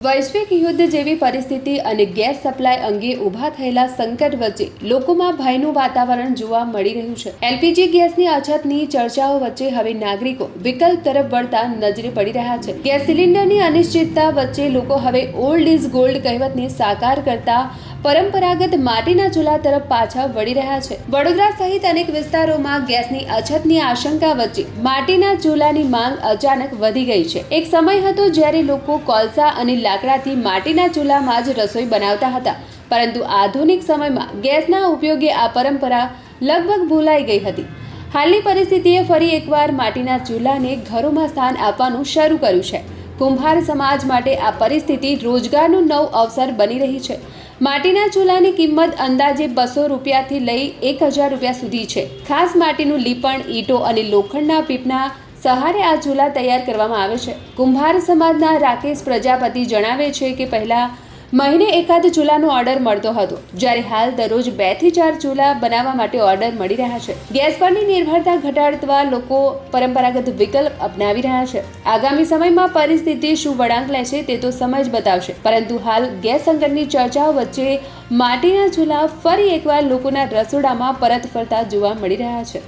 વૈશ્વિક યુદ્ધ જેવી પરિસ્થિતિ અને ગેસ સપ્લાય અંગે ઊભા થયેલા સંકટ વચ્ચે લોકોમાં ભયનું વાતાવરણ જોવા મળી રહ્યું છે. એલપીજી ગેસની અછતની ચર્ચાઓ વચ્ચે હવે નાગરિકો વિકલ્પ તરફ વળતા નજરે પડી રહ્યા છે. ગેસ સિલિન્ડરની અનિશ્ચિતતા વચ્ચે લોકો હવે ઓલ્ડ ઇઝ ગોલ્ડ કહેવતને સાકાર કરતા પરંપરાગત માટીના ચૂલા તરફ પાછા વળી રહ્યા છે. વડોદરા સહિત અનેક વિસ્તારોમાં ગેસની અછતની આશંકા વચ્ચે માટીના ચૂલાની માંગ અચાનક વધી ગઈ છે. એક સમય હતો જ્યારે લોકો કોલસા અને લાકડાથી માટીના ચૂલામાં જ રસોઈ બનાવતા હતા, પરંતુ આધુનિક સમયમાં ગેસના ઉપયોગે આ પરંપરા લગભગ ભૂલાઈ ગઈ હતી. હાલની પરિસ્થિતિએ ફરી એકવાર માટીના ચૂલાને ઘરોમાં સ્થાન આપવાનું શરૂ કર્યું છે. કુંભાર સમાજ માટે આ પરિસ્થિતિ રોજગારનું નવું અવસર બની રહી છે. માટીના ચૂલાની કિંમત અંદાજે 200 રૂપિયાથી લઈ 1000 રૂપિયા સુધી છે. ખાસ માટીનું લીપણ, ઈંટો અને લોખંડના પીપના સહારે આ ચૂલા તૈયાર કરવામાં આવે છે. કુંભાર સમાજના રાકેશ પ્રજાપતિ જણાવે છે કે પહેલા મહિને એકાદ ચૂલાનો ઓર્ડર મળતો હતો, જ્યારે હાલ દરરોજ 2 થી 4 ચૂલા બનાવવા માટે ઓર્ડર મળી રહ્યા છે. ગેસ પરની નિર્ભરતા ઘટાડવા લોકો પરંપરાગત વિકલ્પ અપનાવી રહ્યા છે. આગામી સમયમાં પરિસ્થિતિ શું વળાંક લે છે તે તો સમય જ બતાવશે, પરંતુ હાલ ગેસ સંકટની ચર્ચાઓ વચ્ચે માટીના ચૂલા ફરી એકવાર લોકોના રસોડામાં પરત ફરતા જોવા મળી રહ્યા છે.